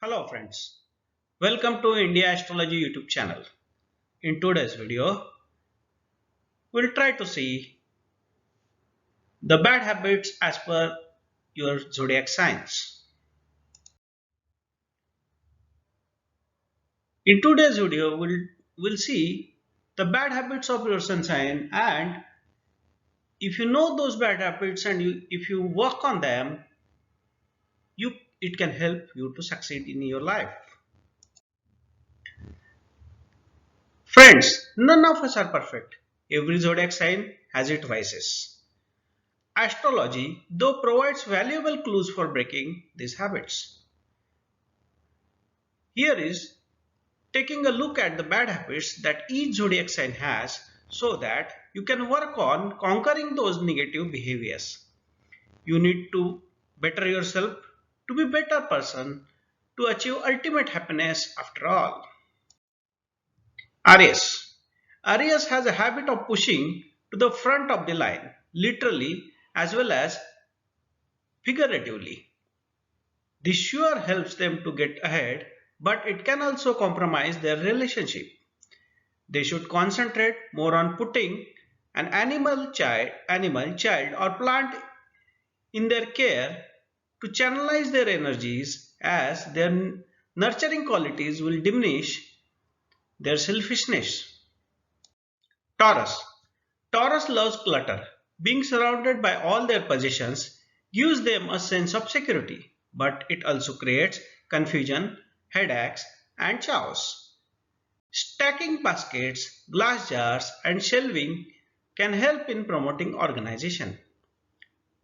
Hello friends, welcome to India Astrology YouTube channel. In today's video, we'll try to see the bad habits as per your zodiac signs. In today's video, we'll see the bad habits of your sun sign, and if you know those bad habits and if you work on them, it can help you to succeed in your life. Friends, none of us are perfect. Every zodiac sign has its vices. Astrology, though, provides valuable clues for breaking these habits. Here is taking a look at the bad habits that each zodiac sign has so that you can work on conquering those negative behaviors. You need to better yourself to be a better person to achieve ultimate happiness after all. Aries. Aries has a habit of pushing to the front of the line, literally as well as figuratively. This sure helps them to get ahead, but it can also compromise their relationship. They should concentrate more on putting an animal, child, or plant in their care to channelize their energies, as their nurturing qualities will diminish their selfishness. Taurus. Taurus loves clutter. Being surrounded by all their possessions gives them a sense of security, but it also creates confusion, headaches, and chaos. Stacking baskets, glass jars, and shelving can help in promoting organization.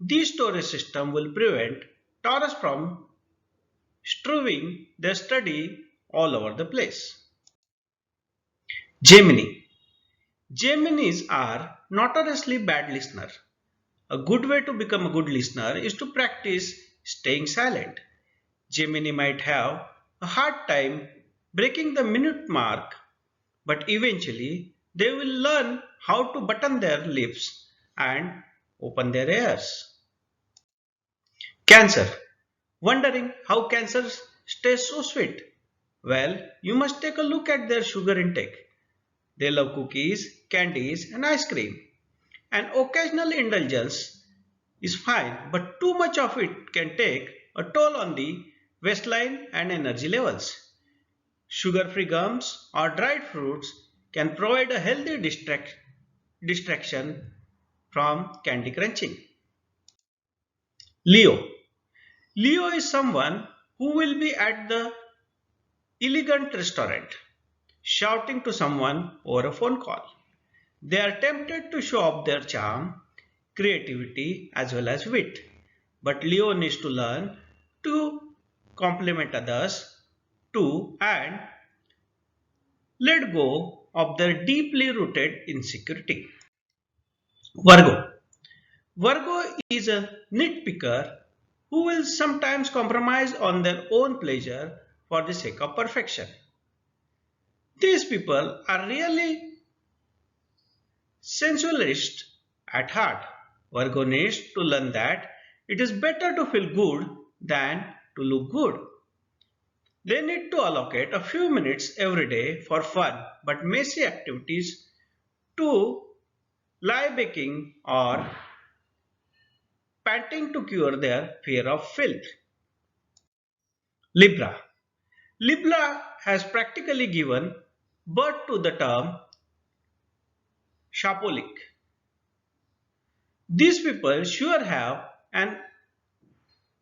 This storage system will prevent Taurus from strewing their study all over the place. Gemini. Geminis are notoriously bad listeners. A good way to become a good listener is to practice staying silent. Gemini might have a hard time breaking the minute mark, but eventually they will learn how to button their lips and open their ears. Cancer. Wondering how Cancer stays so sweet? Well, you must take a look at their sugar intake. They love cookies, candies, and ice cream. An occasional indulgence is fine, but too much of it can take a toll on the waistline and energy levels. Sugar-free gums or dried fruits can provide a healthy distraction from candy crunching. Leo. Leo is someone who will be at the elegant restaurant shouting to someone over a phone call. They are tempted to show off their charm, creativity, as well as wit. But Leo needs to learn to compliment others too and let go of their deeply rooted insecurity. Virgo. Virgo is a nitpicker who will sometimes compromise on their own pleasure for the sake of perfection. These people are really sensualist at heart. Virgo needs to learn that it is better to feel good than to look good. They need to allocate a few minutes every day for fun but messy activities to lie baking or panting to cure their fear of filth. Libra. Libra has practically given birth to the term shopaholic. These people sure have an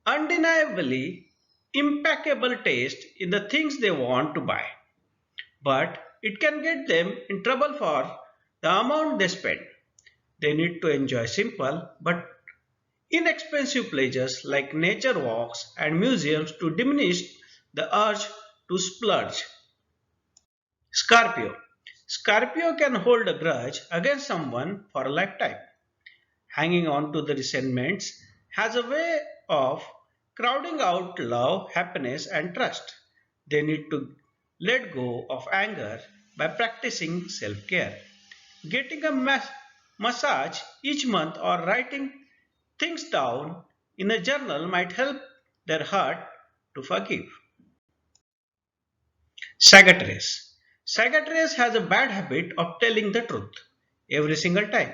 undeniably impeccable taste in the things they want to buy, but it can get them in trouble for the amount they spend. They need to enjoy simple but inexpensive pleasures like nature walks and museums to diminish the urge to splurge. Scorpio. Scorpio can hold a grudge against someone for a lifetime. Hanging on to the resentments has a way of crowding out love, happiness, and trust. They need to let go of anger by practicing self care. Getting a massage each month or writing things down in a journal might help their heart to forgive. Sagittarius. Sagittarius has a bad habit of telling the truth every single time.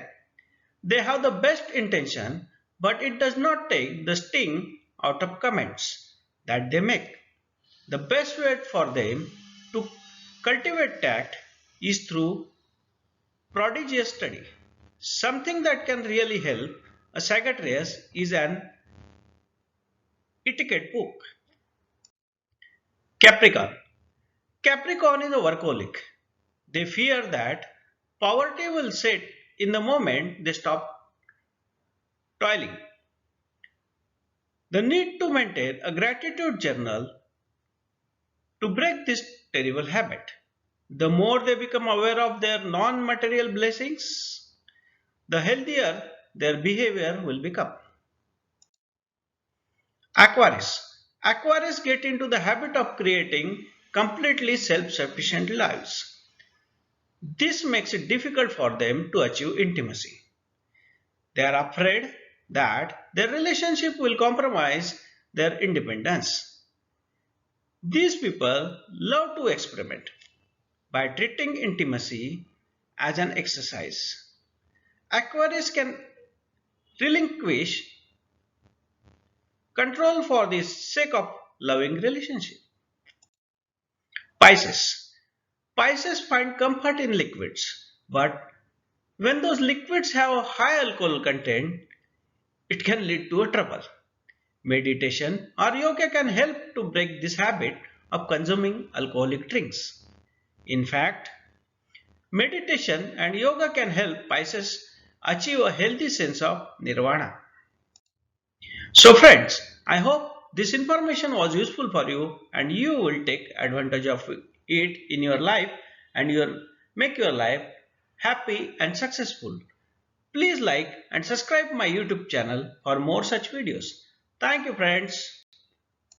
They have the best intention, but it does not take the sting out of comments that they make. The best way for them to cultivate tact is through prodigious study. Something that can really help a Sagittarius is an etiquette book. Capricorn. Capricorn is a workaholic. They fear that poverty will set in the moment they stop toiling. The need to maintain a gratitude journal to break this terrible habit. The more they become aware of their non material blessings, the healthier their behavior will become. Aquarius. Aquarius get into the habit of creating completely self sufficient lives. This makes it difficult for them to achieve intimacy. They are afraid that their relationship will compromise their independence. These people love to experiment by treating intimacy as an exercise. Aquarius can relinquish control for the sake of loving relationship. Pisces. Pisces find comfort in liquids, but when those liquids have a high alcohol content, it can lead to a trouble. Meditation or yoga can help to break this habit of consuming alcoholic drinks. In fact, meditation and yoga can help Pisces achieve a healthy sense of nirvana. So friends, I hope this information was useful for you and you will take advantage of it in your life and make your life happy and successful. Please like and subscribe my YouTube channel for more such videos. Thank you friends.